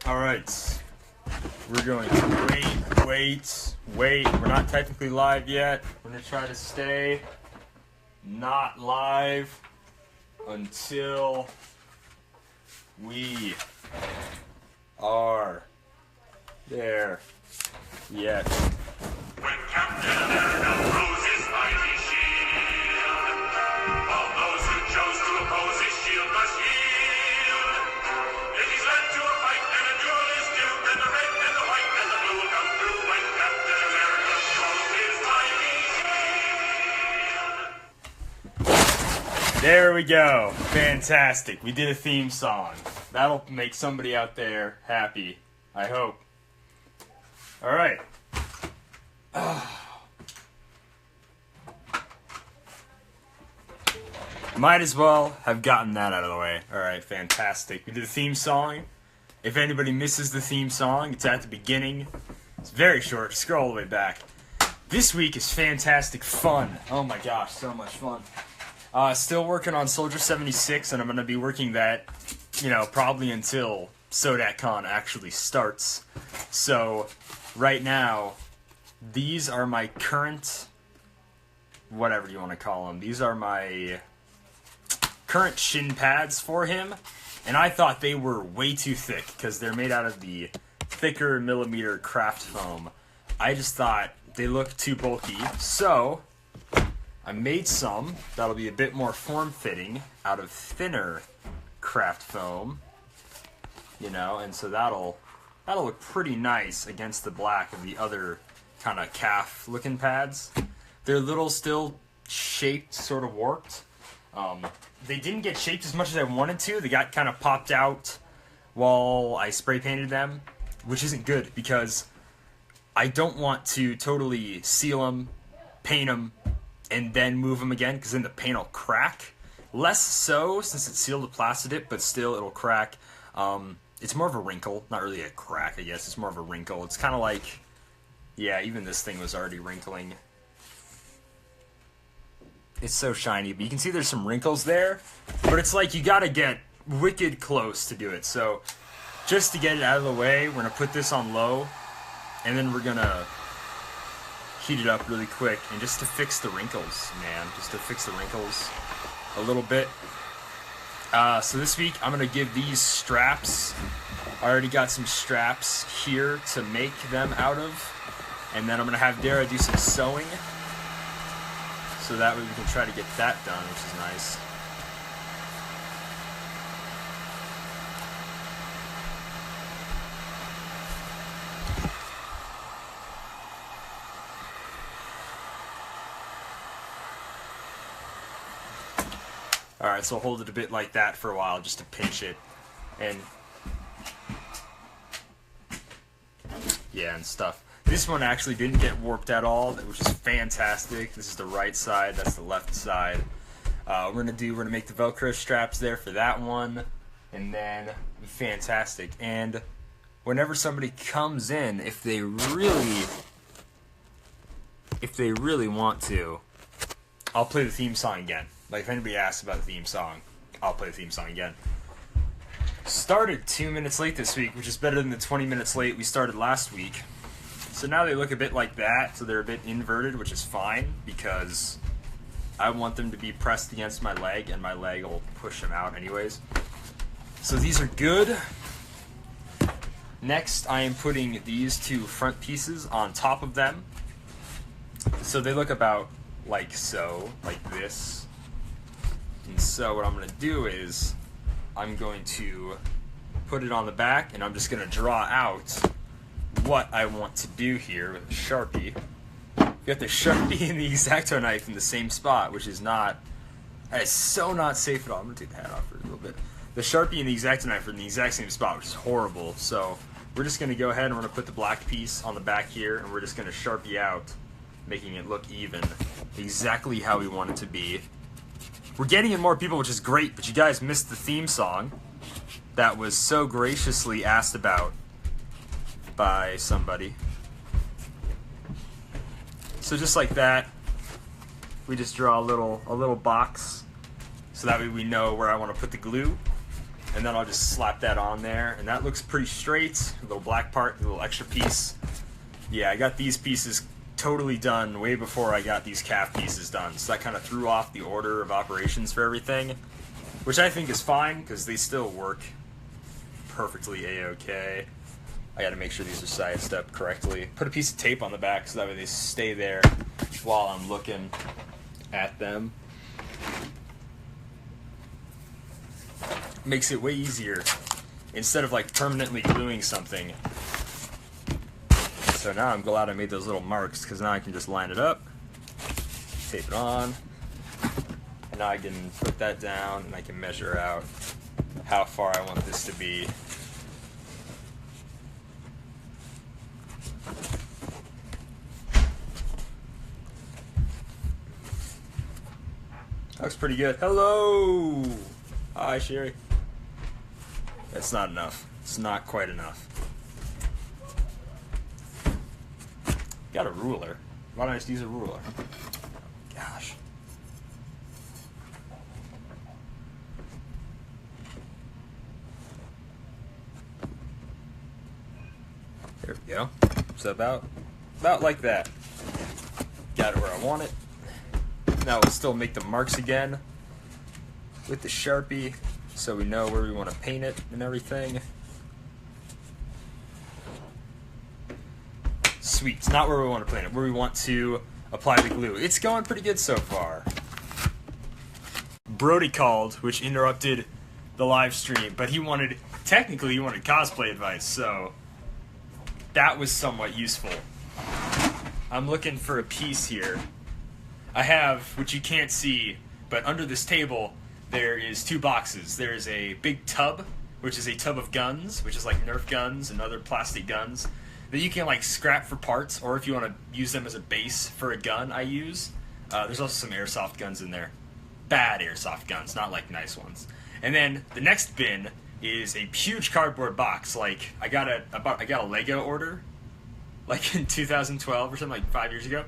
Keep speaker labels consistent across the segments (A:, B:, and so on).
A: All right. We're going to wait. We're not technically live yet. We're going to try to stay not live until we are there yet.
B: When Captain America throws his mighty shield, all those who chose to oppose his shield must yield. If he's led to a fight and a duel is due, then the red and the white and the blue will come through when Captain America throws his mighty shield.
A: There we go. Fantastic. We did a theme song. That'll make somebody out there happy, I hope. All right. Might as well have gotten that out of the way. All right, fantastic. We did a theme song. If anybody misses the theme song, it's at the beginning. It's very short. Scroll all the way back. This week is fantastic fun. Oh my gosh, so much fun. Still working on Soldier 76, and I'm going to be working that, probably until SODACCon actually starts. So, right now, these are my current, whatever you want to call them. These are my current shin pads for him, and I thought they were way too thick because they're made out of the thicker millimeter craft foam. I just thought they looked too bulky, so I made some that'll be a bit more form-fitting out of thinner craft foam, and so that'll look pretty nice against the black of the other kind of calf-looking pads. They're little still shaped, sort of warped. They didn't get shaped as much as I wanted to. They got kind of popped out while I spray painted them, which isn't good because I don't want to totally seal them, paint them, and then move them again, because then the paint will crack. Less so since it's sealed with Plastidip, but still it'll crack. It's more of a wrinkle, not really a crack, I guess. It's more of a wrinkle. It's kind of like, yeah, even this thing was already wrinkling. It's so shiny, but you can see there's some wrinkles there, but it's like you gotta get wicked close to do it. So just to get it out of the way, we're gonna put this on low, and then we're gonna heat it up really quick, and just to fix the wrinkles, man. Just to fix the wrinkles a little bit. So this week, I'm going to give these straps. I already got some straps here to make them out of. And then I'm going to have Dara do some sewing. So that way we can try to get that done, which is nice. Alright, so I'll hold it a bit like that for a while just to pinch it. And yeah, and stuff. This one actually didn't get warped at all, which is fantastic. This is the right side, that's the left side. We're gonna make the Velcro straps there for that one, and then fantastic. And whenever somebody comes in, if they really want to, I'll play the theme song again. Like, if anybody asks about the theme song, I'll play the theme song again. Started 2 minutes late this week, which is better than the 20 minutes late we started last week. So now they look a bit like that, so they're a bit inverted, which is fine, because I want them to be pressed against my leg, and my leg will push them out anyways. So these are good. Next, I am putting these two front pieces on top of them. So they look about like so, like this. And so what I'm going to do is I'm going to put it on the back, and I'm just going to draw out what I want to do here with a Sharpie. You got the Sharpie and the X-Acto knife in the same spot, which is so not safe at all. I'm going to take the hat off for a little bit. The Sharpie and the X-Acto knife are in the exact same spot, which is horrible. So we're just going to go ahead and we're going to put the black piece on the back here, and we're just going to Sharpie out, making it look even, exactly how we want it to be. We're getting in more people, which is great, but you guys missed the theme song that was so graciously asked about by somebody. So just like that, we just draw a little box, so that way we know where I want to put the glue. and then I'll just slap that on there, and that looks pretty straight. A little black part, a little extra piece. Yeah, I got these pieces totally done way before I got these calf pieces done, so that kind of threw off the order of operations for everything, which I think is fine because they still work perfectly a-okay. I gotta make sure these are sized up correctly. Put a piece of tape on the back so that way they stay there while I'm looking at them. Makes it way easier instead of like permanently gluing something. So now I'm glad I made those little marks because now I can just line it up, tape it on, and now I can put that down and I can measure out how far I want this to be. Looks pretty good. Hello! Hi, Sherry. That's not enough. It's not quite enough. Got a ruler. Why don't I just use a ruler? Gosh. There we go. So about like that. Got it where I want it. Now we'll still make the marks again with the Sharpie so we know where we want to paint it and everything. Sweet. It's not where we want to paint it, where we want to apply the glue. It's going pretty good so far. Brody called, which interrupted the live stream, but he wanted cosplay advice, so that was somewhat useful. I'm looking for a piece here. I have, which you can't see, but under this table there is two boxes. There's a big tub, which is a tub of guns, which is like Nerf guns and other plastic guns that you can like scrap for parts, or if you want to use them as a base for a gun, I use. There's also some airsoft guns in there. Bad airsoft guns, not like nice ones. And then the next bin is a huge cardboard box. Like I got a Lego order, like in 2012 or something, like 5 years ago.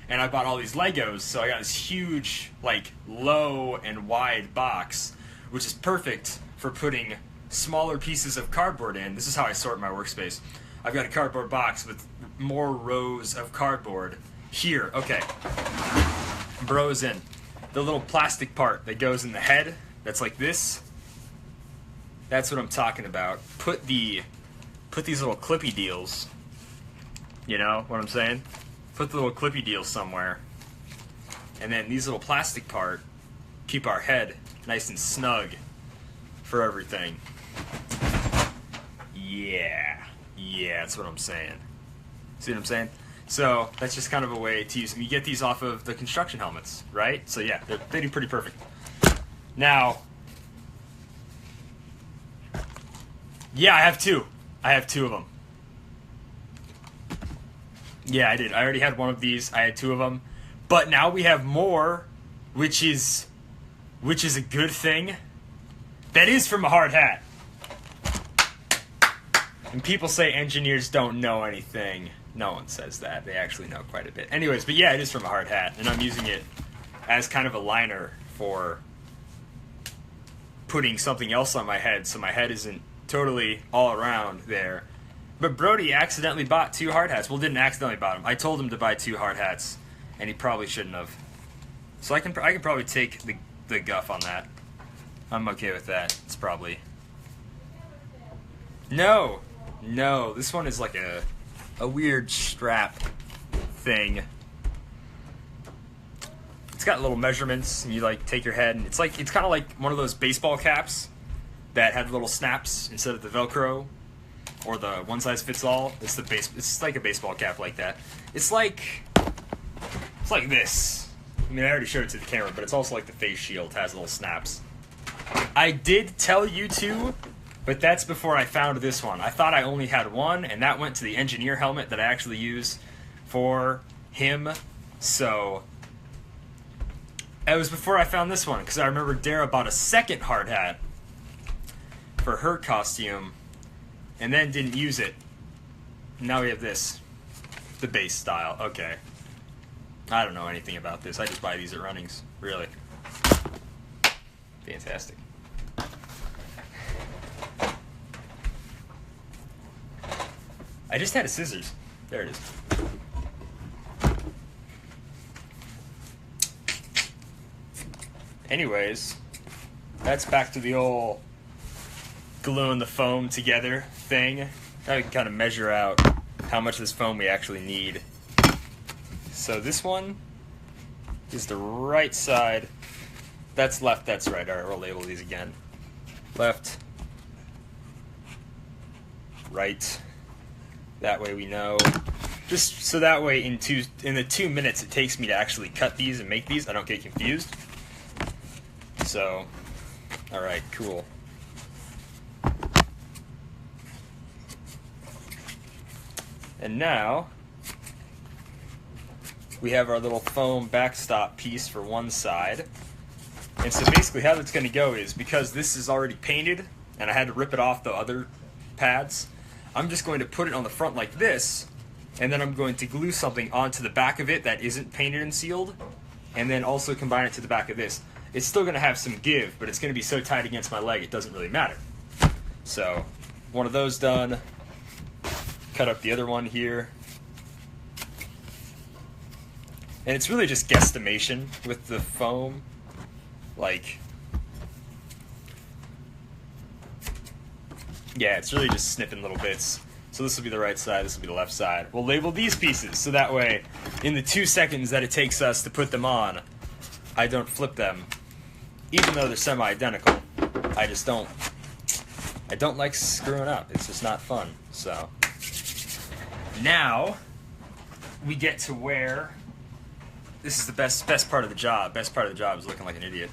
A: And I bought all these Legos, so I got this huge, like, low and wide box, which is perfect for putting smaller pieces of cardboard in. This is how I sort my workspace. I've got a cardboard box with more rows of cardboard. Here, okay. Bros in. The little plastic part that goes in the head, that's like this. That's what I'm talking about. Put these little clippy deals. You know what I'm saying? Put the little clippy deal somewhere. And then these little plastic part keep our head nice and snug for everything. Yeah, that's what I'm saying. See what I'm saying? So that's just kind of a way to use them. You get these off of the construction helmets, right? So yeah, they do pretty perfect. Now, yeah, I have two. I have two of them. Yeah, I did. I already had one of these. I had two of them. But now we have more, which is a good thing. That is from a hard hat. And people say engineers don't know anything. No one says that. They actually know quite a bit. Anyways, but yeah, it is from a hard hat. And I'm using it as kind of a liner for putting something else on my head so my head isn't totally all around there. But Brody accidentally bought two hard hats. Well, didn't accidentally buy them. I told him to buy two hard hats, and he probably shouldn't have. So I can probably take the guff on that. I'm okay with that. It's probably... No, this one is like a weird strap thing. It's got little measurements, and you like take your head, and it's kind of like one of those baseball caps that had little snaps instead of the Velcro. Or the one size fits all. It's like a baseball cap like that. It's like this. I mean, I already showed it to the camera, but it's also like the face shield. It has little snaps. I did tell you to, but that's before I found this one. I thought I only had one, and that went to the engineer helmet that I actually use for him. So it was before I found this one, because I remember Dara bought a second hard hat for her costume, and then didn't use it. Now we have this. The base style. Okay. I don't know anything about this. I just buy these at Runnings. Really. Fantastic. I just had a scissors. There it is. Anyways, that's back to the old gluing the foam together thing. Now we can kind of measure out how much of this foam we actually need. So this one is the right side. That's left, that's right. Alright, we'll label these again. Left, right. That way we know. Just so that way in the 2 minutes it takes me to actually cut these and make these, I don't get confused. So, alright, cool. And now, we have our little foam backstop piece for one side. And so basically how that's going to go is, because this is already painted, and I had to rip it off the other pads, I'm just going to put it on the front like this, and then I'm going to glue something onto the back of it that isn't painted and sealed, and then also combine it to the back of this. It's still going to have some give, but it's going to be so tight against my leg it doesn't really matter. So, one of those done. Cut up the other one here. And it's really just guesstimation with the foam. Like, yeah, it's really just snipping little bits. So this will be the right side, this will be the left side. We'll label these pieces, so that way, in the 2 seconds that it takes us to put them on, I don't flip them. Even though they're semi-identical, I don't like screwing up. It's just not fun, so. Now, we get to where, this is the best part of the job. Best part of the job is looking like an idiot.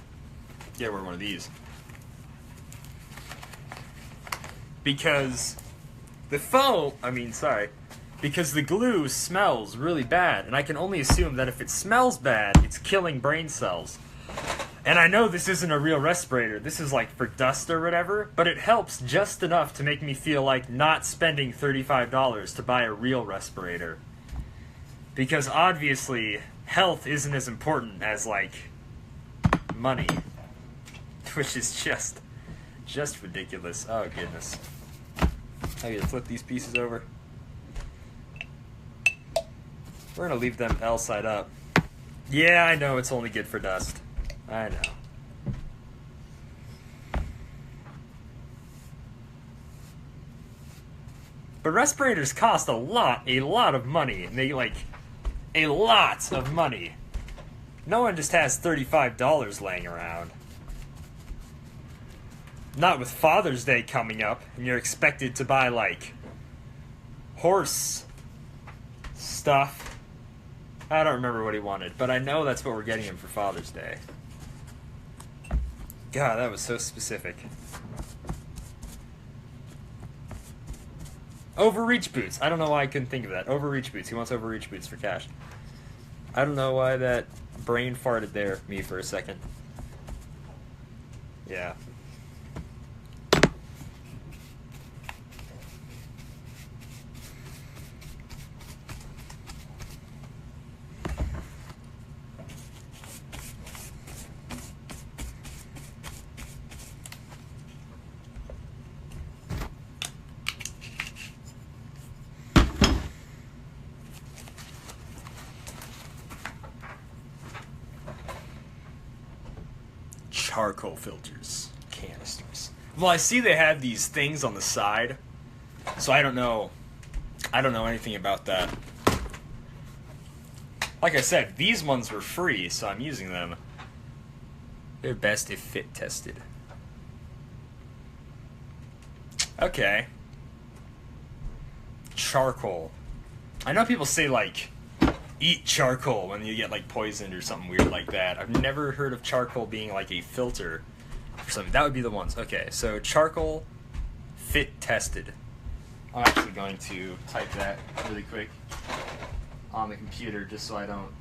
A: Yeah, wear one of these. Because the foam, because the glue smells really bad, and I can only assume that if it smells bad, it's killing brain cells. And I know this isn't a real respirator, this is like for dust or whatever, but it helps just enough to make me feel like not spending $35 to buy a real respirator. Because obviously, health isn't as important as, like, money. Which is just ridiculous. Oh, goodness. I need to flip these pieces over. We're gonna leave them L side up. Yeah, I know it's only good for dust. I know. But respirators cost a lot of money. And they, like, a lot of money. No one just has $35 laying around. Not with Father's Day coming up, and you're expected to buy, like, horse stuff. I don't remember what he wanted, but I know that's what we're getting him for Father's Day. God, that was so specific. Overreach boots. I don't know why I couldn't think of that. Overreach boots. He wants overreach boots for cash. I don't know why that brain farted there me for a second. Yeah. Charcoal filters, canisters. Well, I see they have these things on the side, so I don't know anything about that. Like I said, these ones were free, so I'm using them. They're best if fit tested. Okay. Charcoal. I know people say, like, eat charcoal when you get, like, poisoned or something weird like that. I've never heard of charcoal being, like, a filter or something. That would be the ones. Okay, so charcoal fit tested. I'm actually going to type that really quick on the computer just so I don't...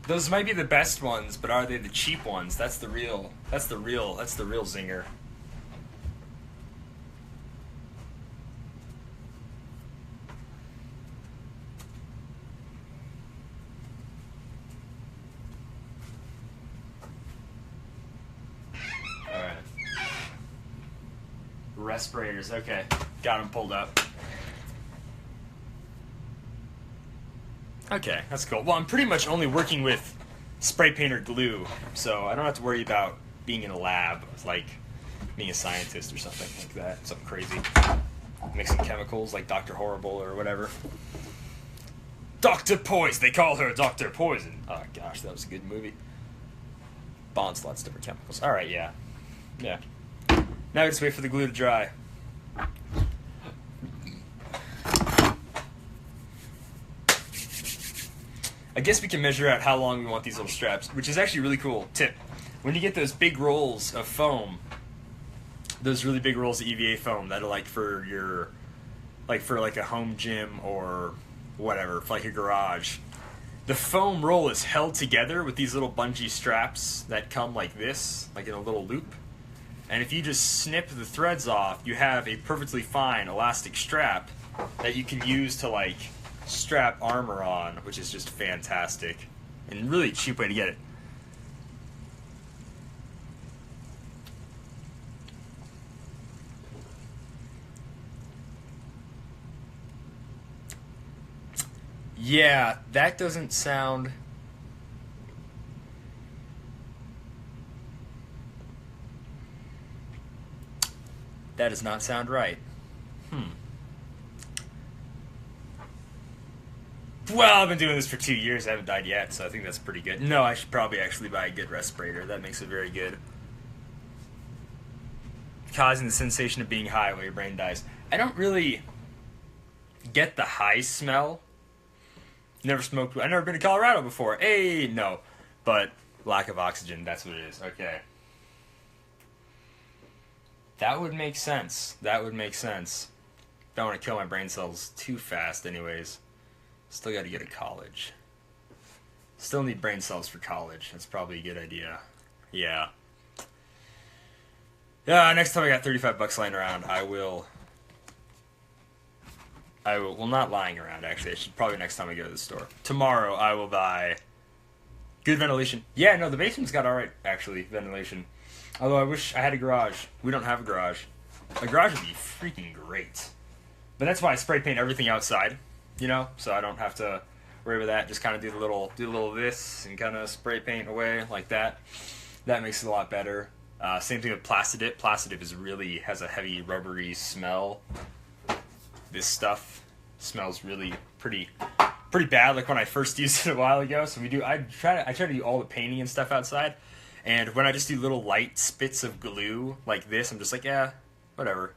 A: Those might be the best ones, but are they the cheap ones? That's the real zinger. Respirators, okay. Got them pulled up. Okay, that's cool. Well, I'm pretty much only working with spray paint or glue, so I don't have to worry about being in a lab, like being a scientist or something like that. Something crazy. Mixing chemicals like Dr. Horrible or whatever. Dr. Poison! They call her Dr. Poison. Oh gosh, that was a good movie. Bond's lots of different chemicals. Alright, yeah. Yeah. Now we just wait for the glue to dry. I guess we can measure out how long we want these little straps, which is actually a really cool tip. When you get those big rolls of foam, those really big rolls of EVA foam that are like for your, like for like a home gym or whatever, for like a garage, the foam roll is held together with these little bungee straps that come like this, like in a little loop. And if you just snip the threads off, you have a perfectly fine elastic strap that you can use to like strap armor on, which is just fantastic and really a cheap way to get it. Yeah, that doesn't sound... That does not sound right. Well, I've been doing this for 2 years. I haven't died yet, so I think that's pretty good. No, I should probably actually buy a good respirator. That makes it very good. Causing the sensation of being high while your brain dies. I don't really get the high smell. Never smoked. I've never been to Colorado before. Hey, no. But lack of oxygen, that's what it is. Okay. That would make sense. That would make sense. Don't want to kill my brain cells too fast anyways. Still got to get to college. Still need brain cells for college. That's probably a good idea. Yeah. Yeah, next time I got $35 lying around, I will, well, not lying around, actually. I should probably next time I go to the store. Tomorrow, I will buy good ventilation. Yeah, no, the basement's got alright, actually, ventilation. Although I wish I had a garage. We don't have a garage. A garage would be freaking great. But that's why I spray paint everything outside, you know? So I don't have to worry about that. Just kind of do a little of this and kind of spray paint away like that. That makes it a lot better. Same thing with Plastidip. Plastidip has a heavy rubbery smell. This stuff smells really pretty bad, like when I first used it a while ago. So I try to do all the painting and stuff outside. And when I just do little light spits of glue like this, I'm just like, yeah, whatever.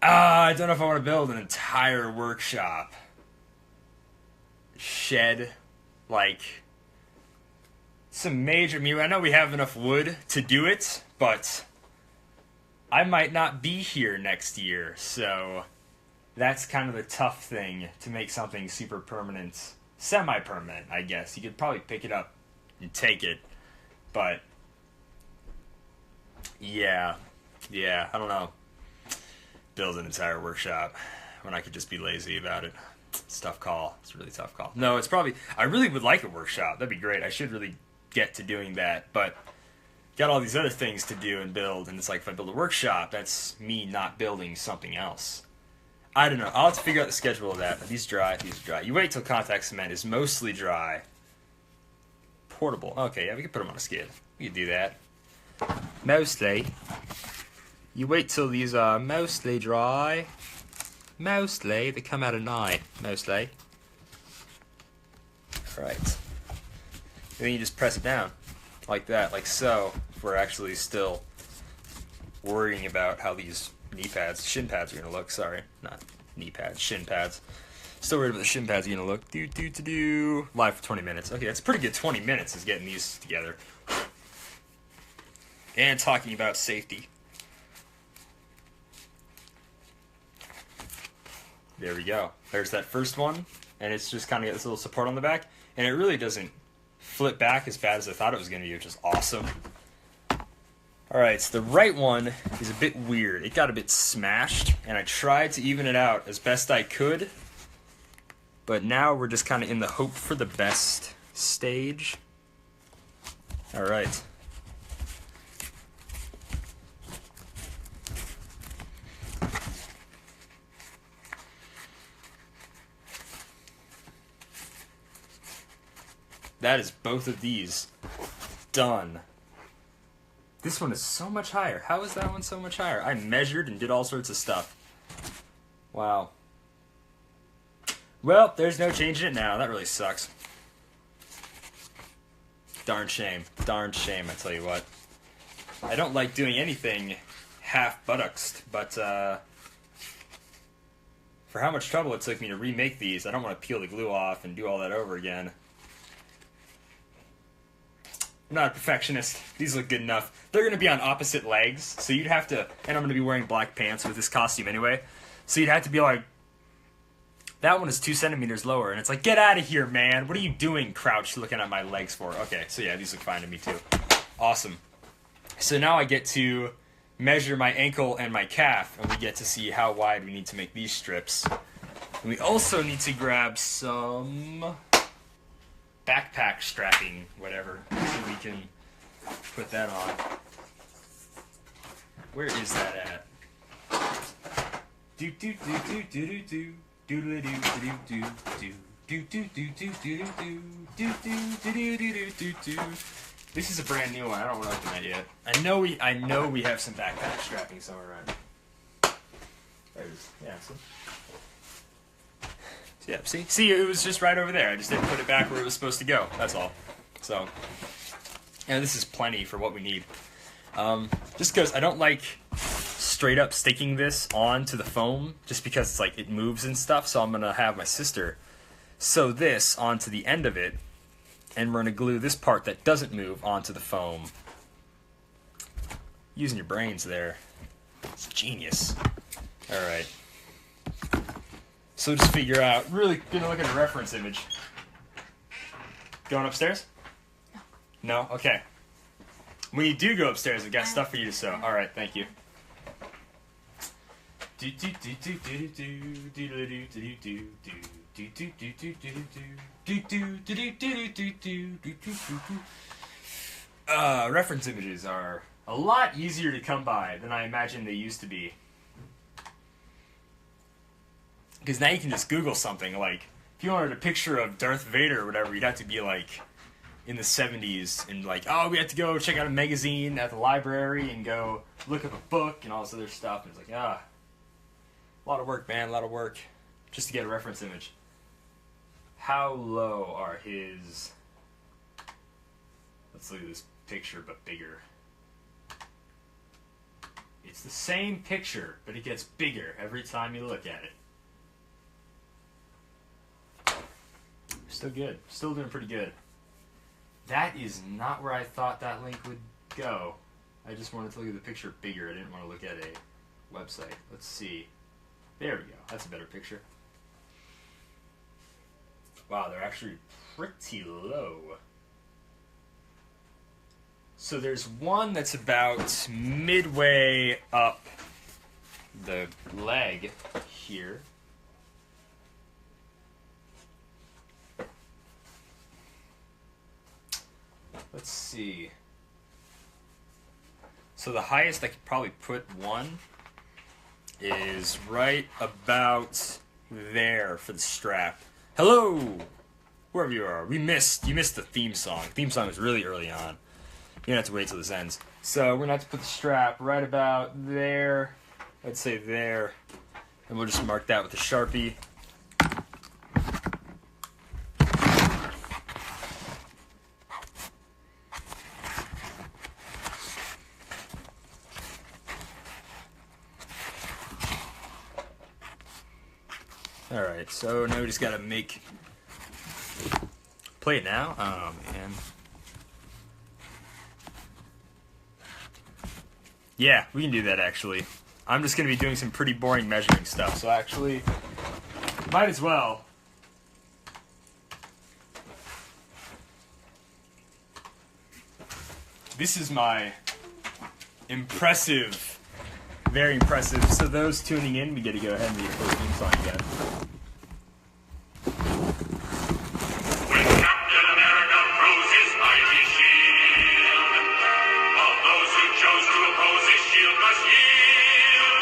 A: I don't know if I want to build an entire workshop. Shed, like, some major... I mean, I know we have enough wood to do it, but I might not be here next year, so that's kind of the tough thing, to make something super permanent. Semi-permanent, I guess. You could probably pick it up and take it, but yeah, I don't know. Build an entire workshop when I could just be lazy about it. It's a tough call. It's a really tough call. No, it's probably... I really would like a workshop. That'd be great. I should really get to doing that, but got all these other things to do and build, and it's like, if I build a workshop, that's me not building something else. I don't know. I'll have to figure out the schedule of that. Are these dry? These are dry. You wait till contact cement is mostly dry. Portable. Okay, yeah, we can put them on a skid. We can do that. Mostly. You wait till these are mostly dry. Mostly. They come out at night. Mostly. Alright. And then you just press it down. Like that. Like so. If we're actually still worrying about how these shin pads are going to look. Sorry. Not knee pads. Shin pads. Still worried about the shin pads are going to look. Live for 20 minutes. Okay, that's a pretty good 20 minutes is getting these together. And talking about safety. There we go. There's that first one, and it's just kind of got this little support on the back, and it really doesn't flip back as bad as I thought it was going to be, which is awesome. Alright, so the right one is a bit weird. It got a bit smashed, and I tried to even it out as best I could, but now we're just kind of in the hope for the best stage. Alright. That is both of these done. This one is so much higher. How is that one so much higher? I measured and did all sorts of stuff. Wow. Well, there's no changing it now. That really sucks. Darn shame. Darn shame, I tell you what. I don't like doing anything half buttocks, but for how much trouble it took me to remake these, I don't want to peel the glue off and do all that over again. I'm not a perfectionist. These look good enough. They're going to be on opposite legs, so you'd have to, and I'm going to be wearing black pants with this costume anyway, so you'd have to be like, that one is 2 centimeters lower, and it's like, get out of here, man. What are you doing, crouched, looking at my legs for? Okay, so yeah, these look fine to me too. Awesome. So now I get to measure my ankle and my calf, and we get to see how wide we need to make these strips. And we also need to grab some backpack strapping, whatever, so we can put that on. Where is that at? Do do do do do do do. Doodle doo doo doo doo doo doo doo doo doo doo doo doo doo doo. This is a brand new one. I don't want to open that yet. I know we have some backpack strapping somewhere around. There's yeah. See, it was just right over there. I just didn't put it back where it was supposed to go. That's all. So, and this is plenty for what we need. Just because I don't like straight up sticking this onto the foam just because it's like it moves and stuff, so I'm gonna have my sister sew this onto the end of it, and we're gonna glue this part that doesn't move onto the foam. Using your brains there. It's genius. Alright. So just figure out, really gonna look at a reference image. Going upstairs? No? Okay. When you do go upstairs, I've got stuff for you to sew. Alright, thank you. Reference images are a lot easier to come by than I imagined they used to be. Because now you can just Google something, like, if you wanted a picture of Darth Vader or whatever, you'd have to be like in the 70s and like, oh, we have to go check out a magazine at the library and go look up a book and all this other stuff. And it's like, a lot of work, man, a lot of work just to get a reference image. How low are his... Let's look at this picture, but bigger. It's the same picture, but it gets bigger every time you look at it. Still good. Still doing pretty good. That is not where I thought that link would go. I just wanted to look at the picture bigger. I didn't want to look at a website. Let's see. There we go. That's a better picture. Wow, they're actually pretty low. So there's one that's about midway up the leg here. Let's see. So the highest I could probably put one is right about there for the strap. Hello! Wherever you are. You missed the theme song. The theme song was really early on. You don't have to wait till this ends. So we're going to have to put the strap right about there. I'd say there. And we'll just mark that with a Sharpie. Alright, so now we just gotta play it now? Oh, man. Yeah, we can do that, actually. I'm just gonna be doing some pretty boring measuring stuff, so actually, might as well. This is my impressive, very impressive. So those tuning in, we get to go ahead and read a full theme song again.
B: When Captain America throws his mighty shield, all those who chose to oppose his shield must yield.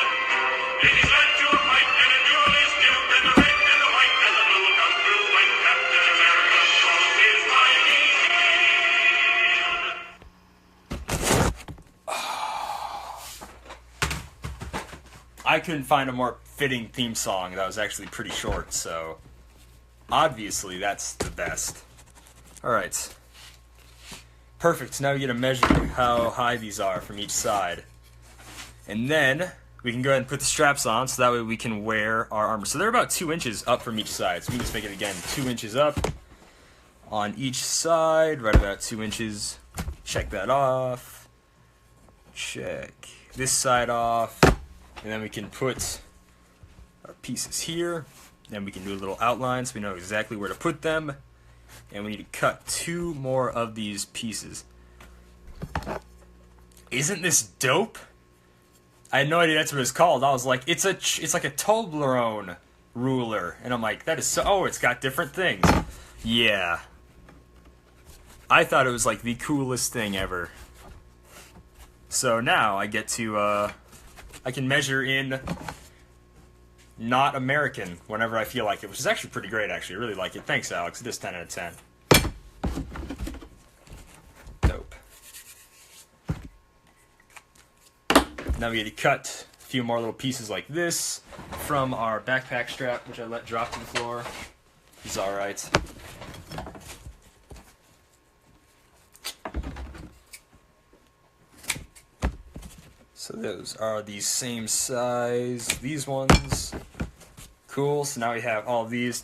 B: It is led to a fight, and a duel is due, and the red and the white and the blue come through when Captain America throws his mighty shield.
A: I couldn't find a more fitting theme song that was actually pretty short, so obviously that's the best. Alright. Perfect, now we get to measure how high these are from each side. And then we can go ahead and put the straps on so that way we can wear our armor. So they're about 2 inches up from each side. So we can just make it again 2 inches up on each side, right about 2 inches. Check that off. Check this side off. And then we can put our pieces here. Then we can do a little outline so we know exactly where to put them. And we need to cut 2 more of these pieces. Isn't this dope? I had no idea that's what it's called. I was like, it's like a Toblerone ruler. And I'm like, that is so... Oh, it's got different things. Yeah. I thought it was like the coolest thing ever. So now I get to, I can measure in not American whenever I feel like it, which is actually pretty great, actually. I really like it. Thanks, Alex. It is 10 out of 10. Dope. Now we get to cut a few more little pieces like this from our backpack strap, which I let drop to the floor. He's alright. So those are the same size, these ones. Cool, so now we have all of these.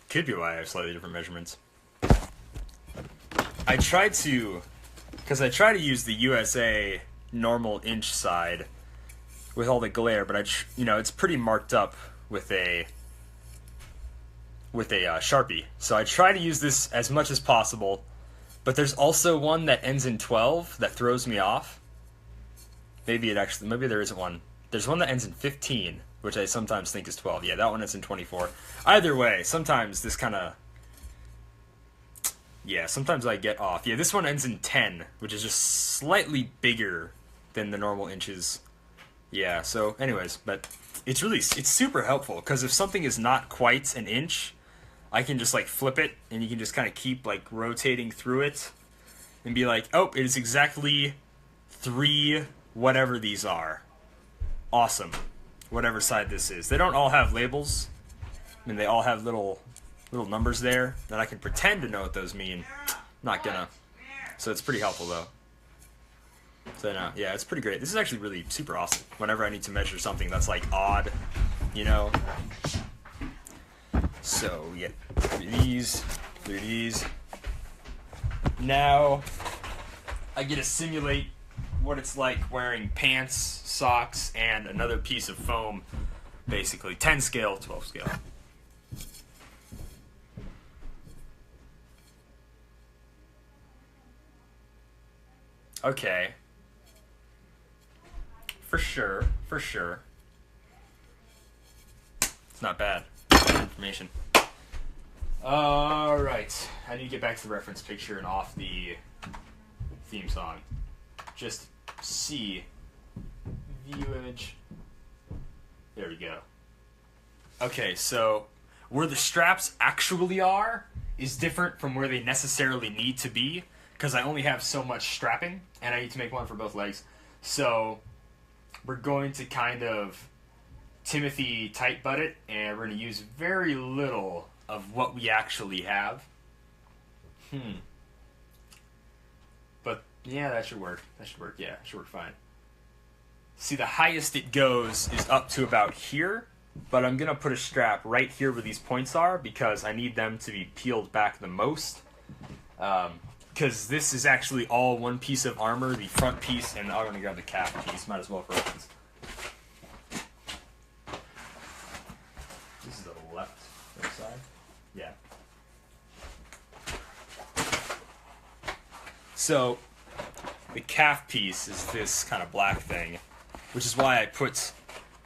A: Could be why I have slightly different measurements. I tried to, because I try to use the USA normal inch side with all the glare, but you know, it's pretty marked up with a Sharpie. So I try to use this as much as possible. But there's also one that ends in 12 that throws me off. Maybe there isn't one. There's one that ends in 15, which I sometimes think is 12. Yeah, that one ends in 24. Either way, sometimes this kind of... Yeah, sometimes I get off. Yeah, this one ends in 10, which is just slightly bigger than the normal inches. Yeah, so anyways, but it's super helpful, because if something is not quite an inch, I can just like flip it, and you can just kind of keep like rotating through it and be like, oh, it is exactly 3 whatever these are. Awesome. Whatever side this is. They don't all have labels. I mean, they all have little numbers there that I can pretend to know what those mean. Not gonna. So it's pretty helpful though. So no, yeah, it's pretty great. This is actually really super awesome. Whenever I need to measure something that's like odd, you know. So we get 3 of these, 3 of these. Now I get to simulate what it's like wearing pants, socks, and another piece of foam. Basically 10 scale, 12 scale. Okay. For sure, for sure. It's not bad. Information. Alright. I need to get back to the reference picture and off the theme song. Just see. View image. There we go. Okay, so where the straps actually are is different from where they necessarily need to be, because I only have so much strapping, and I need to make one for both legs. So we're going to kind of Timothy tight butt it, and we're going to use very little of what we actually have. But yeah, that should work. That should work. Yeah, it should work fine. See, the highest it goes is up to about here, but I'm going to put a strap right here where these points are because I need them to be peeled back the most. Because this is actually all one piece of armor, the front piece, and I'm going to grab the calf piece. Might as well for reference. This is the left side. Yeah. So the calf piece is this kind of black thing, which is why I put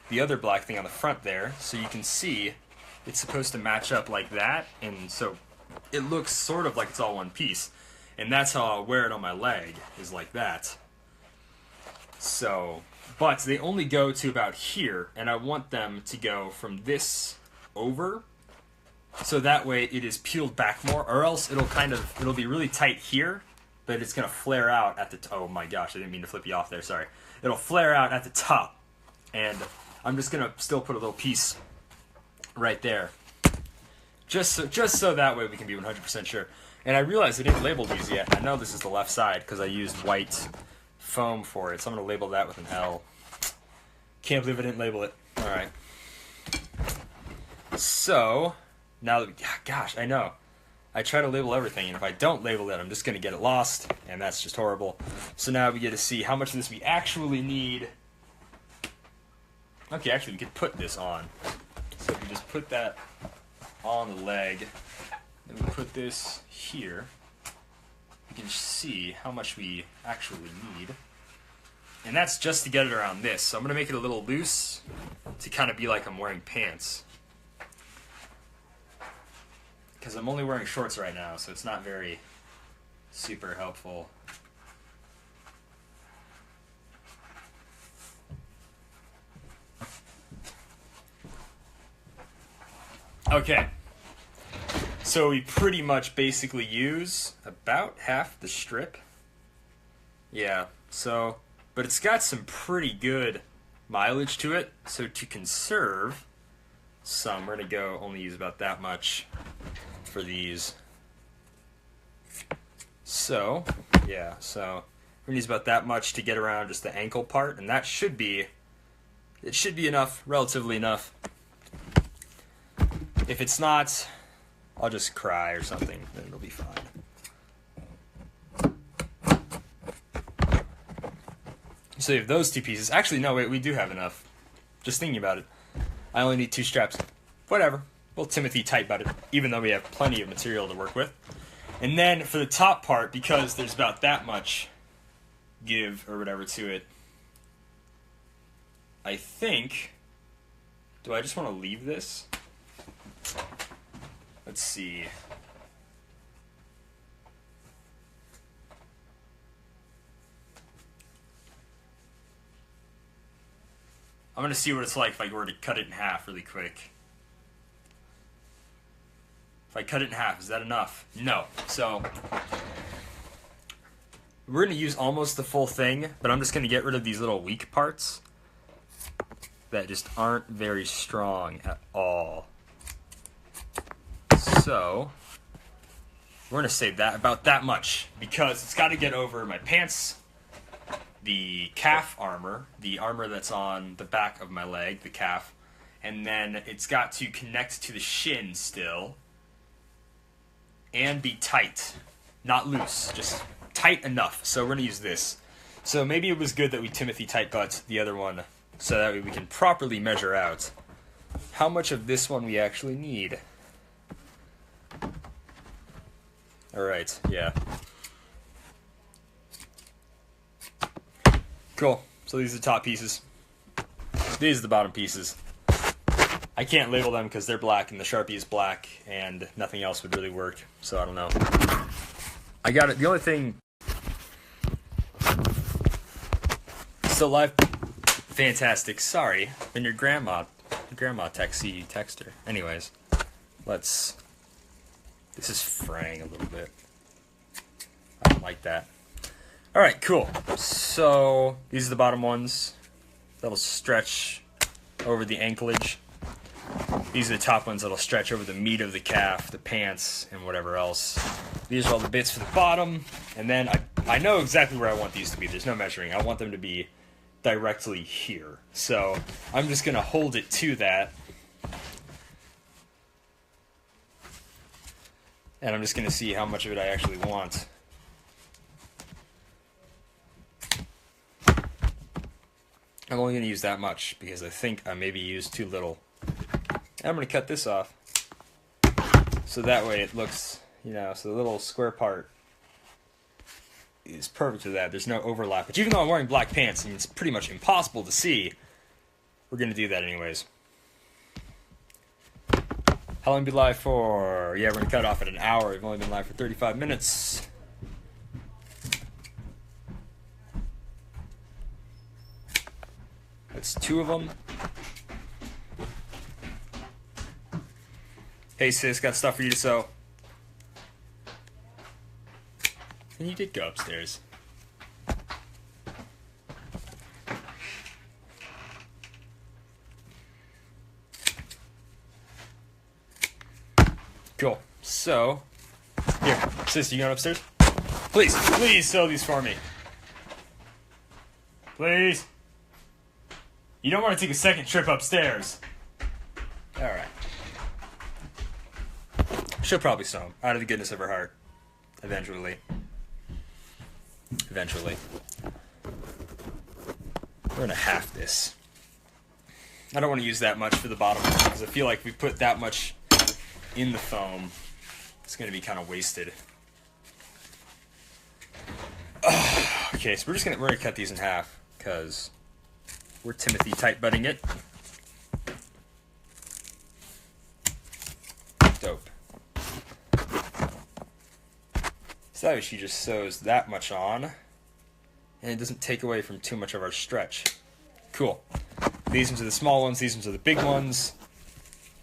A: the other black thing on the front there, so you can see it's supposed to match up like that, and so it looks sort of like it's all one piece. And that's how I'll wear it on my leg, is like that. So, but they only go to about here, and I want them to go from this over, so that way it is peeled back more, or else it'll be really tight here, but it's gonna flare out at the oh my gosh, I didn't mean to flip you off there, sorry. It'll flare out at the top, and I'm just gonna still put a little piece right there, just so that way we can be 100% sure. And I realized I didn't label these yet. I know this is the left side because I used white foam for it, so I'm gonna label that with an L. Can't believe I didn't label it. All right. So now that gosh, I know. I try to label everything, and if I don't label it, I'm just going to get it lost, and that's just horrible. So now we get to see how much of this we actually need. Okay, actually, we could put this on. So if we just put that on the leg, then we put this here, we can see how much we actually need. And that's just to get it around this. So I'm going to make it a little loose to kind of be like I'm wearing pants. Because I'm only wearing shorts right now, so it's not very super helpful. Okay. So we pretty much basically use about half the strip. Yeah, so, but it's got some pretty good mileage to it. So to conserve some, we're going to go only use about that much for these. So, yeah, so we're going to use about that much to get around just the ankle part, and that should be, it should be enough, relatively enough. If it's not, I'll just cry or something, then it'll be fine. So you have those two pieces. Actually, no, wait, we do have enough. Just thinking about it. I only need 2 straps. Whatever. We'll Timothy tight about it, even though we have plenty of material to work with. And then for the top part, because there's about that much give or whatever to it, I think, do I just want to leave this? Let's see. I'm going to see what it's like if I were to cut it in half really quick. If I cut it in half, is that enough? No. So we're going to use almost the full thing, but I'm just going to get rid of these little weak parts that just aren't very strong at all. So we're going to save that about that much because it's got to get over my pants, the calf armor, the armor that's on the back of my leg, the calf, and then it's got to connect to the shin still and be tight, not loose, just tight enough. So we're going to use this. So maybe it was good that we Timothy tight butt the other one so that way we can properly measure out how much of this one we actually need. Alright, yeah. Cool. So these are the top pieces. These are the bottom pieces. I can't label them because they're black and the Sharpie is black and nothing else would really work. So I don't know. I got it. The only thing... Still live? Fantastic. Sorry. And your grandma text her. Anyways. Let's... This is fraying a little bit. I don't like that. Alright, cool. So, these are the bottom ones. That'll stretch over the anklage. These are the top ones that'll stretch over the meat of the calf, the pants, and whatever else. These are all the bits for the bottom. And then I know exactly where I want these to be. There's no measuring. I want them to be directly here. So, I'm just going to hold it to that. And I'm just going to see how much of it I actually want. I'm only going to use that much because I think I maybe used too little. And I'm going to cut this off. So that way it looks, you know, so the little square part is perfect for that. There's no overlap. But even though I'm wearing black pants and it's pretty much impossible to see, we're going to do that anyways. How long be live for? Yeah, we're going to cut off at an hour. We've only been live for 35 minutes. That's 2 of them. Hey sis, got stuff for you to sew. And you did go upstairs. Cool. So, here, sis, you going upstairs? Please sew these for me. Please. You don't want to take a second trip upstairs. Alright. She'll probably sew them, out of the goodness of her heart. Eventually. We're gonna half this. I don't want to use that much for the bottom because I feel like if we put that much in the foam, it's gonna be kind of wasted. Okay, so we're gonna cut these in half because we're Timothy tight butting it. Dope. So that way she just sews that much on, and it doesn't take away from too much of our stretch. Cool. These ones are the small ones, these ones are the big ones.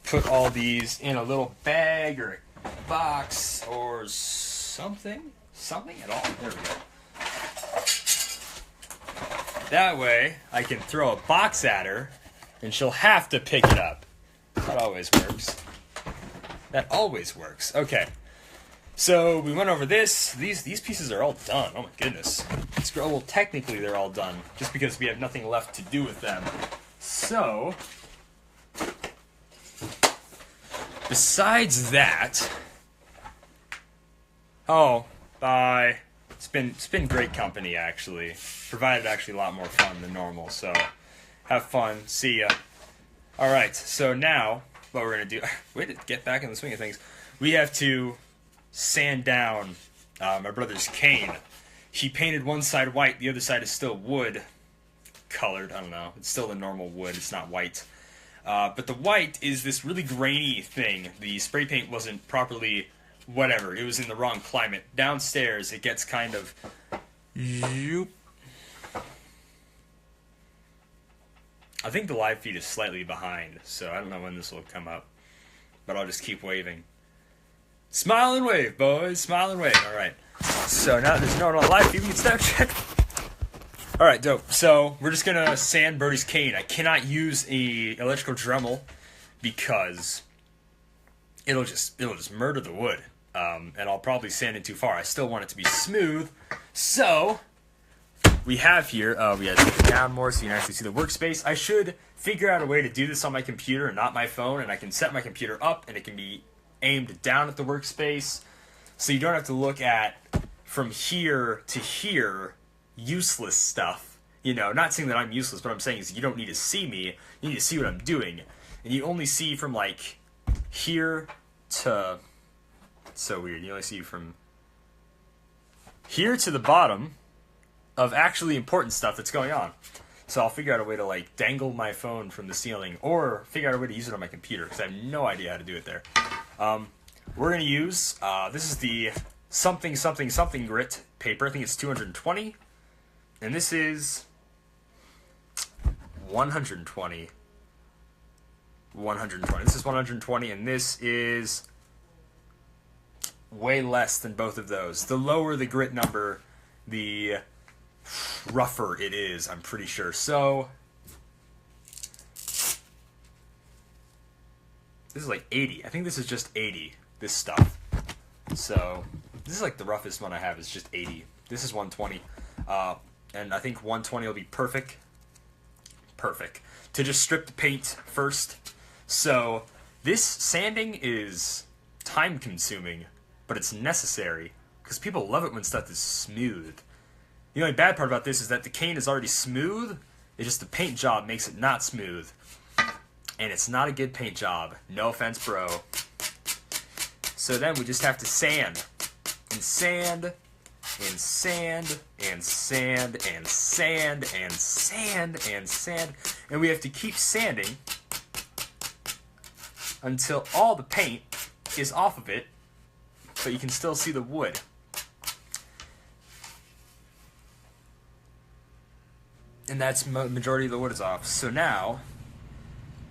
A: Put all these in a little bag or a box or something. Something at all. There we go. That way, I can throw a box at her, and she'll have to pick it up. That always works. That always works. Okay. So, we went over this. These pieces are all done. Oh my goodness. Well, technically they're all done, just because we have nothing left to do with them. So, besides that... Oh, bye. It's been great company, actually. Provided actually a lot more fun than normal, so have fun. See ya. Alright, so now, what we're going to do... Wait to get back in the swing of things. We have to sand down my brother's cane. He painted one side white, the other side is still wood colored. I don't know. It's still the normal wood. It's not white. But the white is this really grainy thing. The spray paint wasn't properly... Whatever, it was in the wrong climate. Downstairs, it gets kind of... Zoop. I think the live feed is slightly behind, so I don't know when this will come up. But I'll just keep waving. Smile and wave, boys. Smile and wave. Alright. So now there's no one on live feed. We can start check. Alright, dope. So we're just going to sand Birdie's cane. I cannot use a electrical Dremel because it'll just murder the wood. And I'll probably sand it too far. I still want it to be smooth. So, we have here, we have to take it down more so you can actually see the workspace. I should figure out a way to do this on my computer and not my phone, and I can set my computer up and it can be aimed down at the workspace. So you don't have to look at, from here to here, useless stuff. You know, not saying that I'm useless, but I'm saying is you don't need to see me, you need to see what I'm doing. And you only see from, like, here to... It's so weird. You only see from here to the bottom of actually important stuff that's going on. So I'll figure out a way to, like, dangle my phone from the ceiling or figure out a way to use it on my computer because I have no idea how to do it there. We're going to use, this is the something grit paper. I think it's 220. And this is 120. 120. This is 120, and this is way less than both of those. The lower the grit number, the rougher it is, I'm pretty sure. So, this is like 80. I think this is just 80, this stuff. So, this is like the roughest one I have is just 80. This is 120. And I think 120 will be perfect. Perfect. To just strip the paint first. So, this sanding is time-consuming, but it's necessary, because people love it when stuff is smooth. The only bad part about this is that the cane is already smooth, it's just the paint job makes it not smooth. And it's not a good paint job. No offense, bro. So then we just have to sand. And sand, and sand, and sand, and sand, and sand, and sand. And we have to keep sanding until all the paint is off of it, but you can still see the wood. And that's majority of the wood is off. So now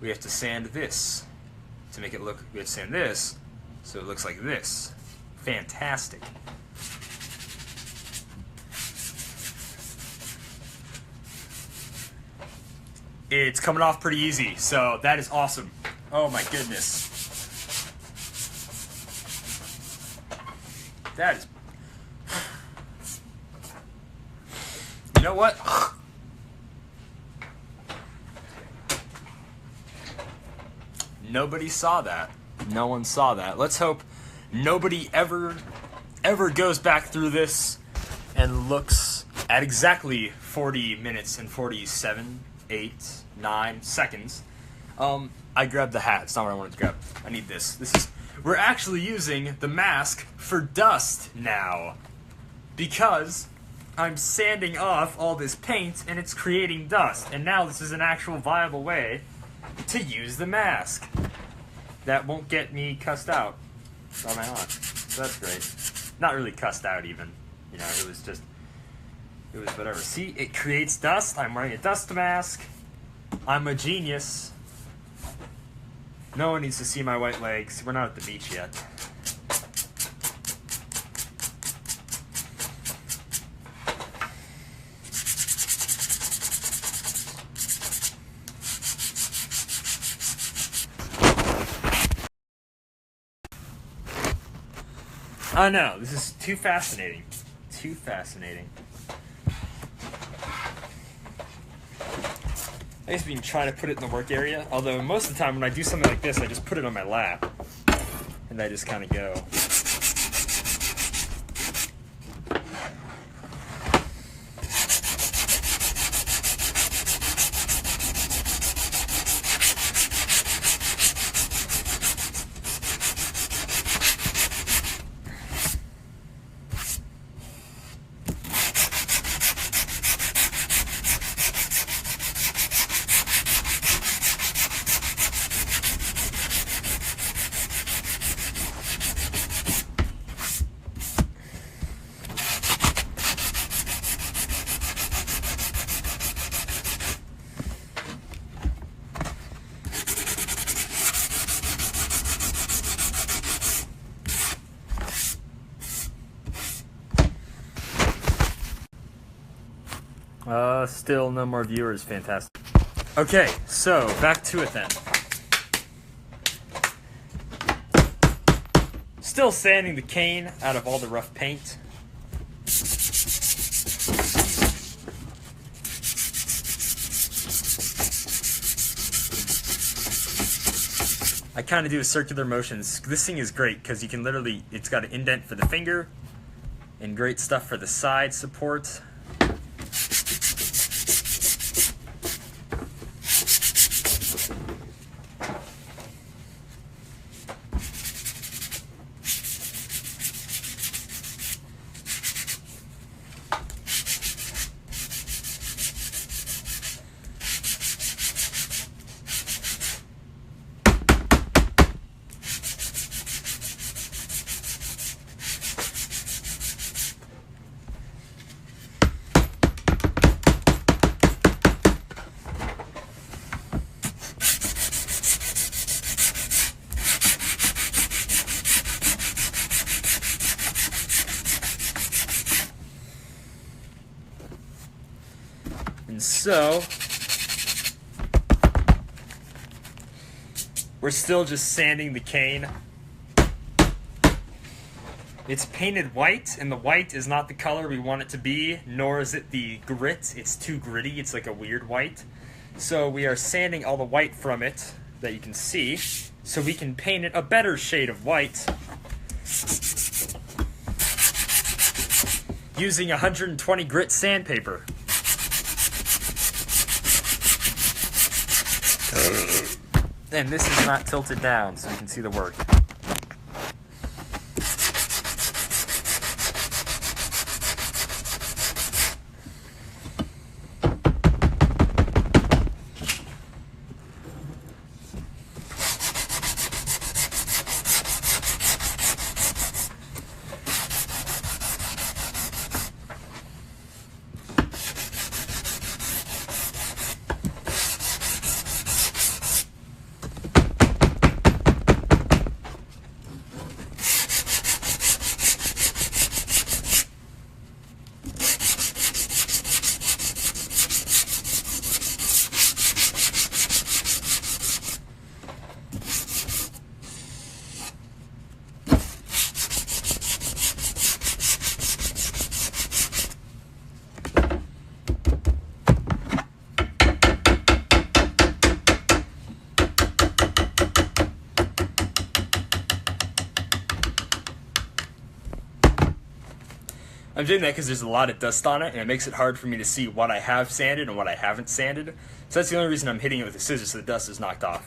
A: we have to sand this to make it look. We have to sand this so it looks like this. Fantastic. it's coming off pretty easy. So that is awesome. Oh my goodness. That is... You know what? Nobody saw that. No one saw that. Let's hope nobody ever goes back through this and looks at exactly 40 minutes and 47, 8, 9 seconds. I grabbed the hat. It's not what I wanted to grab. I need this. We're actually using the mask for dust now, because I'm sanding off all this paint and it's creating dust. And now this is an actual viable way to use the mask that won't get me cussed out by my aunt. So that's great. Not really cussed out even. You know, it was whatever. See, it creates dust. I'm wearing a dust mask. I'm a genius. No one needs to see my white legs. We're not at the beach yet. I know, this is too fascinating. Too fascinating. I used to be trying to put it in the work area, although most of the time when I do something like this, I just put it on my lap. And I just kind of go. Still no more viewers. Fantastic. Okay, so back to it then. Still sanding the cane out of all the rough paint. I kind of do a circular motions. This thing is great because you can literally, it's got an indent for the finger and great stuff for the side support. And so, we're still just sanding the cane. It's painted white, and the white is not the color we want it to be, nor is it the grit. It's too gritty. It's like a weird white. So we are sanding all the white from it that you can see, so we can paint it a better shade of white using 120 grit sandpaper. And this is not tilted down, so you can see the work. I'm doing that because there's a lot of dust on it, and it makes it hard for me to see what I have sanded and what I haven't sanded. So that's the only reason I'm hitting it with the scissors, so the dust is knocked off.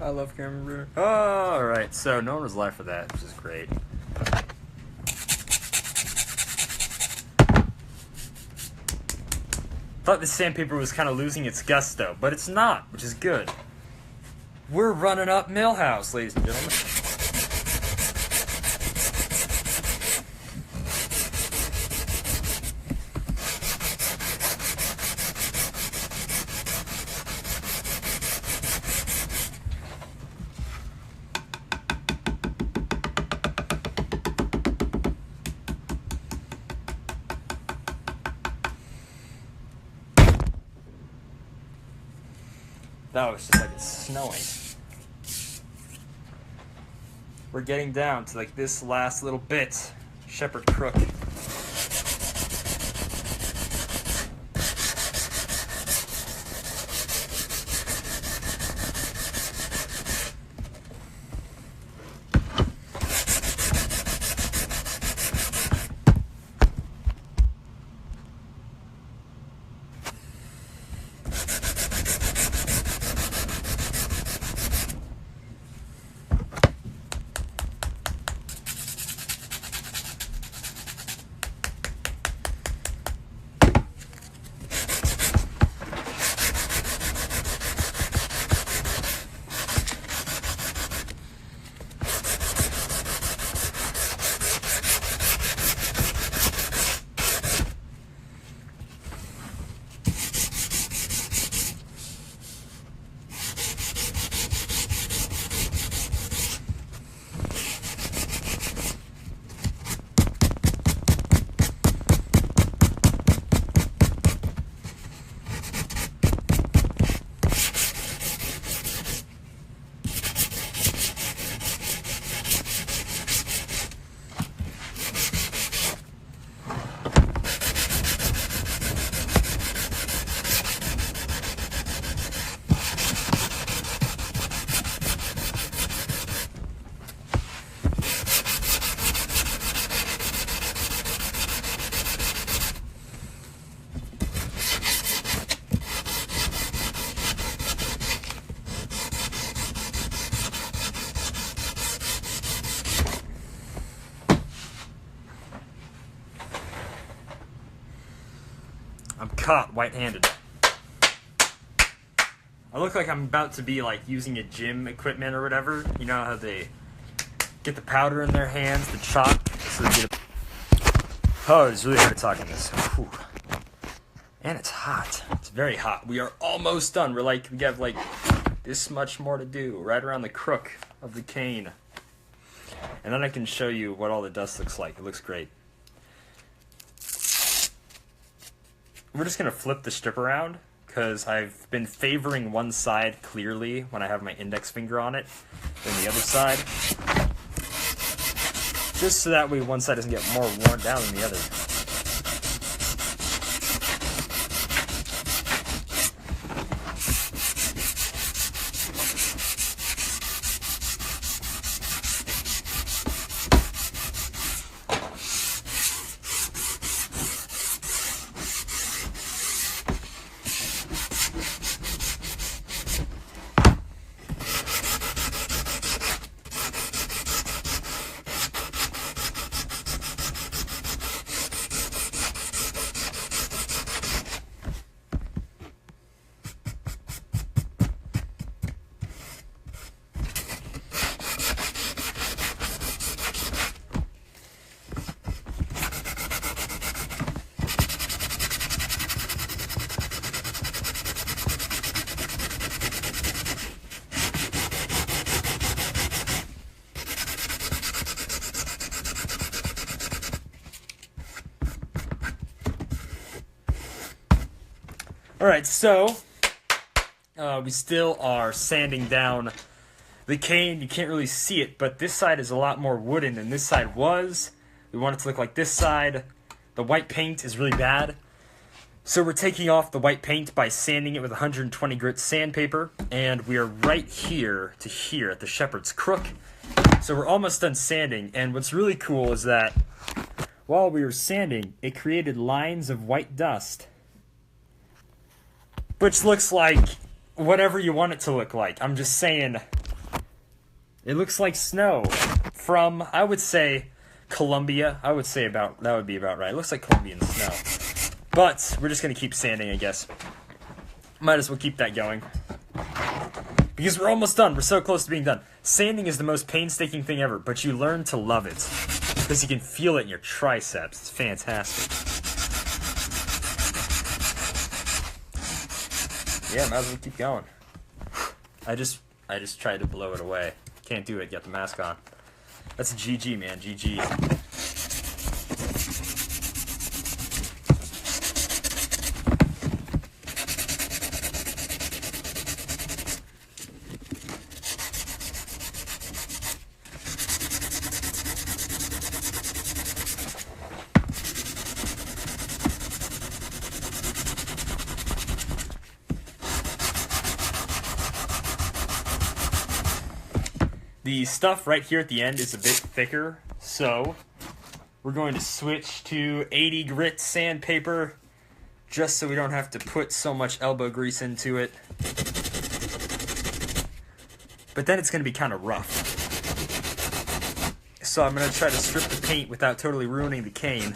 A: I love Cameron Brewer. Oh, alright, so no one was live for that, which is great. Thought the sandpaper was kind of losing its gusto, but it's not, which is good. We're running up Millhouse, ladies and gentlemen. That was just like it's snowing. We're getting down to like this last little bit. Shepherd Crook. I'm caught white-handed. I look like I'm about to be like using a gym equipment or whatever. You know how they get the powder in their hands, the chalk, so they get Oh, it's really hard to talk in this. Whew. And it's hot. It's very hot. We are almost done. We have like this much more to do, right around the crook of the cane. And then I can show you what all the dust looks like. It looks great. We're just going to flip the strip around because I've been favoring one side clearly when I have my index finger on it than the other side. Just so that way one side doesn't get more worn down than the other. Alright, so we still are sanding down the cane. You can't really see it, but this side is a lot more wooden than this side was. We want it to look like this side. The white paint is really bad. So we're taking off the white paint by sanding it with 120 grit sandpaper, and we are right here to here at the Shepherd's Crook. So we're almost done sanding, and what's really cool is that while we were sanding, it created lines of white dust, which looks like whatever you want it to look like. I'm just saying, it looks like snow from, I would say, Colombia. I would say that would be about right. It looks like Colombian snow. But we're just going to keep sanding, I guess. Might as well keep that going. Because we're almost done. We're so close to being done. Sanding is the most painstaking thing ever, but you learn to love it. Because you can feel it in your triceps. It's fantastic. Yeah, might as well keep going. I just tried to blow it away. Can't do it, got the mask on. That's GG, man, GG. The stuff right here at the end is a bit thicker, so we're going to switch to 80 grit sandpaper just so we don't have to put so much elbow grease into it. But then it's going to be kind of rough. So I'm going to try to strip the paint without totally ruining the cane.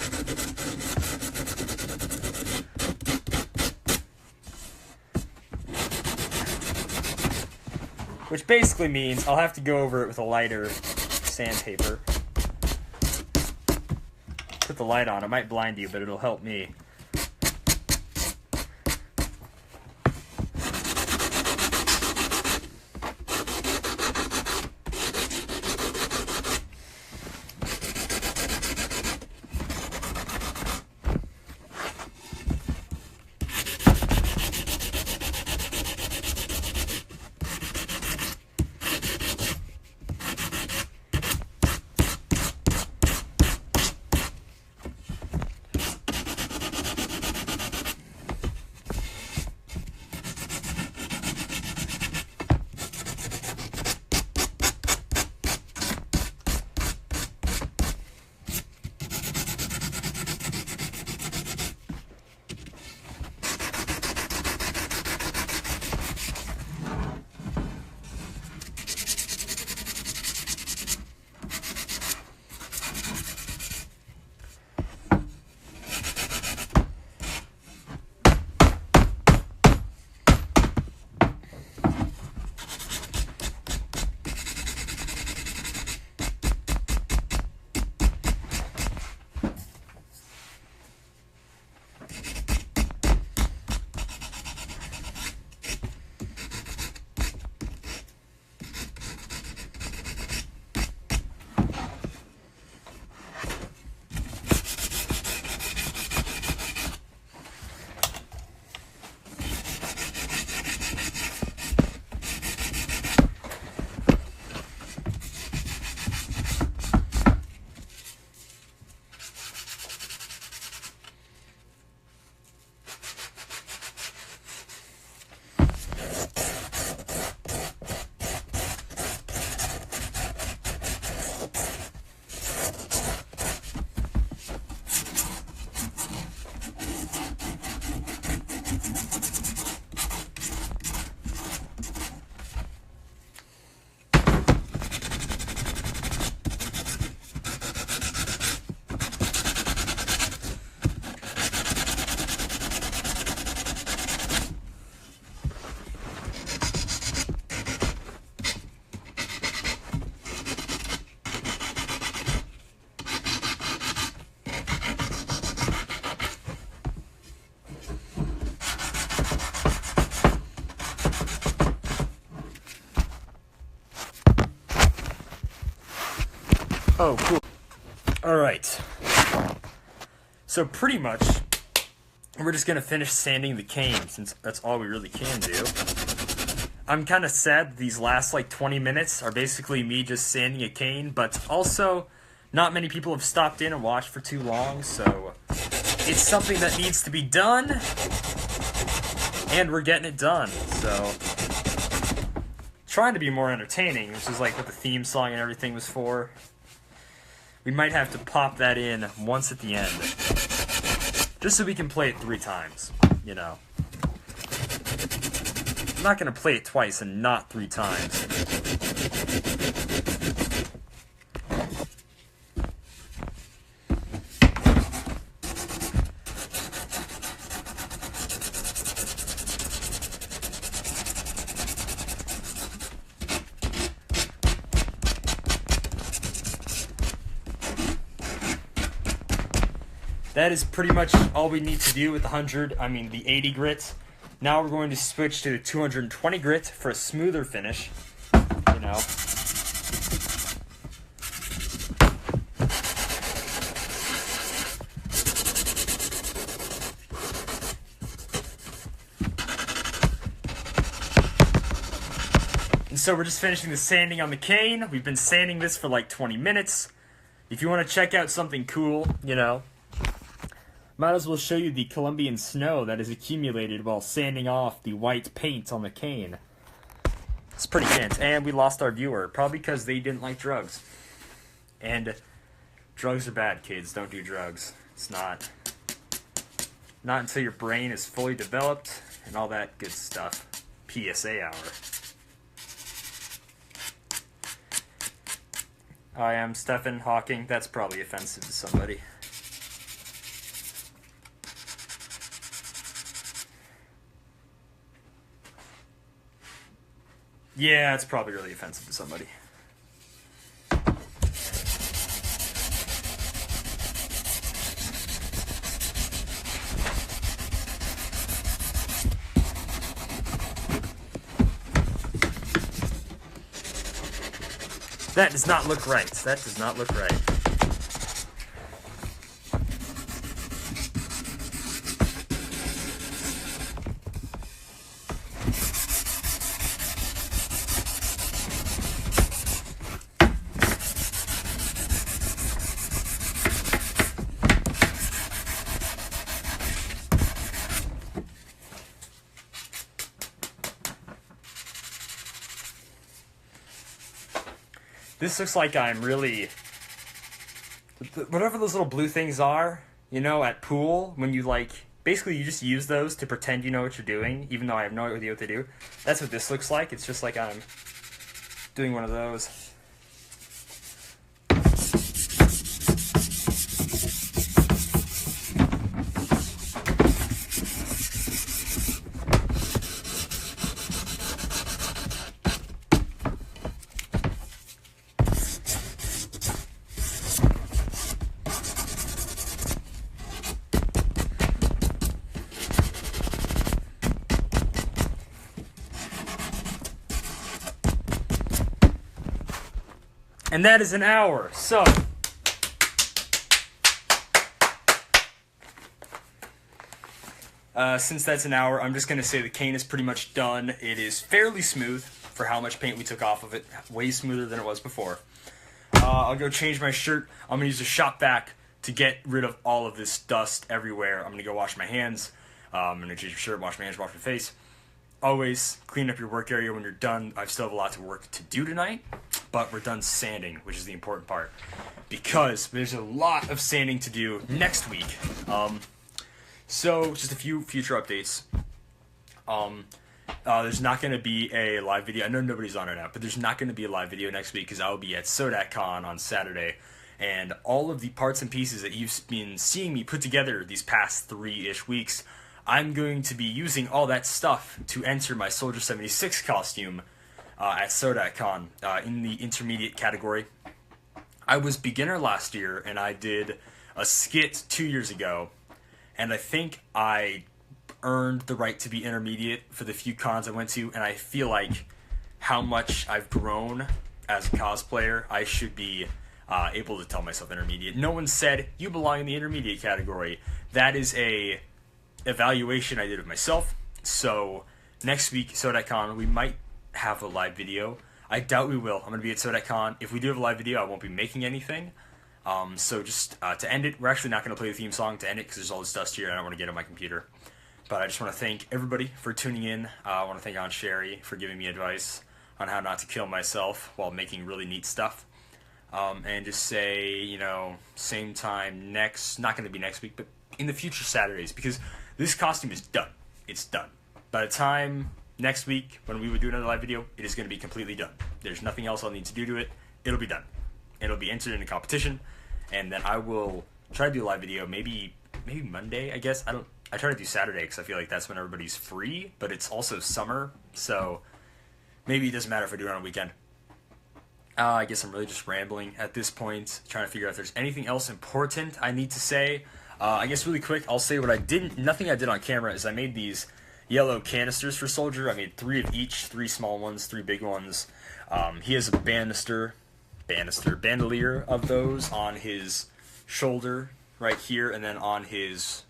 A: Which basically means I'll have to go over it with a lighter sandpaper. Put the light on. It might blind you, but it'll help me. Oh, cool. Alright. So pretty much, we're just going to finish sanding the cane, since that's all we really can do. I'm kind of sad that these last like 20 minutes are basically me just sanding a cane, but also not many people have stopped in and watched for too long, so it's something that needs to be done, and we're getting it done. So trying to be more entertaining, which is like what the theme song and everything was for. We might have to pop that in once at the end, just so we can play it 3 times, you know. I'm not going to play it twice and not 3 times. That is pretty much all we need to do with the 80 grit. Now we're going to switch to the 220 grit for a smoother finish, you know. And so we're just finishing the sanding on the cane. We've been sanding this for like 20 minutes. If you want to check out something cool, you know, might as well show you the Colombian snow that is accumulated while sanding off the white paint on the cane. It's pretty intense. And we lost our viewer, probably because they didn't like drugs. And drugs are bad, kids. Don't do drugs. It's not until your brain is fully developed and all that good stuff. PSA hour. I am Stephen Hawking. That's probably offensive to somebody. Yeah, it's probably really offensive to somebody. That does not look right. That does not look right. This looks like I'm really... Whatever those little blue things are, you know, at pool, when you like... Basically, you just use those to pretend you know what you're doing, even though I have no idea what they do. That's what this looks like. It's just like I'm doing one of those. And that is an hour. So, since that's an hour, I'm just going to say the cane is pretty much done. It is fairly smooth for how much paint we took off of it. Way smoother than it was before. I'll go change my shirt. I'm going to use a shop vac to get rid of all of this dust everywhere. I'm going to go wash my hands. I'm going to change my shirt, wash my hands, wash my face. Always clean up your work area when you're done. I still have a lot of work to do tonight, but we're done sanding, which is the important part, because there's a lot of sanding to do next week. So just a few future updates. There's not going to be a live video. I know nobody's on it now, but there's not going to be a live video next week because I will be at SODACCon on Saturday, and all of the parts and pieces that you've been seeing me put together these past 3-ish weeks, I'm going to be using all that stuff to enter my Soldier 76 costume at SODACCon in the intermediate category. I was beginner last year, and I did a skit 2 years ago, and I think I earned the right to be intermediate for the few cons I went to, and I feel like how much I've grown as a cosplayer, I should be able to tell myself intermediate. No one said, you belong in the intermediate category. That is a evaluation I did of myself. So next week, SoDatCon, we might have a live video. I doubt we will. I'm going to be at SoDatCon. If we do have a live video, I won't be making anything. So just to end it, we're actually not going to play the theme song to end it because there's all this dust here and I don't want to get on my computer. But I just want to thank everybody for tuning in. I want to thank Aunt Sherry for giving me advice on how not to kill myself while making really neat stuff. And just say, you know, same time not going to be next week, but in the future Saturdays, because this costume is done. It's done. By the time next week, when we would do another live video, it is going to be completely done. There's nothing else I'll need to do to it. It'll be done. It'll be entered in a competition, and then I will try to do a live video maybe Monday, I guess. I try to do Saturday because I feel like that's when everybody's free, but it's also summer, so maybe it doesn't matter if I do it on a weekend. I guess I'm really just rambling at this point, trying to figure out if there's anything else important I need to say. I guess really quick, I'll say what I didn't. Nothing I did on camera is I made these yellow canisters for Soldier. I made 3 of each, 3 small ones, 3 big ones. He has a bandolier of those on his shoulder right here, and then on his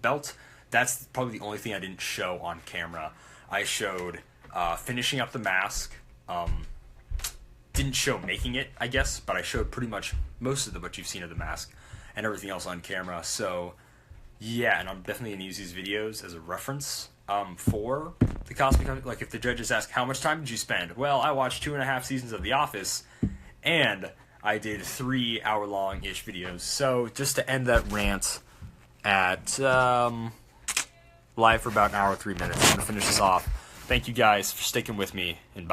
A: belt. That's probably the only thing I didn't show on camera. I showed finishing up the mask. Didn't show making it, I guess, but I showed pretty much most of what you've seen of the mask and everything else on camera. So yeah, and I'm definitely gonna use these videos as a reference for the cosplay. Like if the judges ask, how much time did you spend? Well, I watched 2.5 seasons of The Office, and I did 3 hour-long-ish videos. So just to end that rant at live for about an hour 3 minutes, I'm gonna finish this off. Thank you guys for sticking with me, and bye.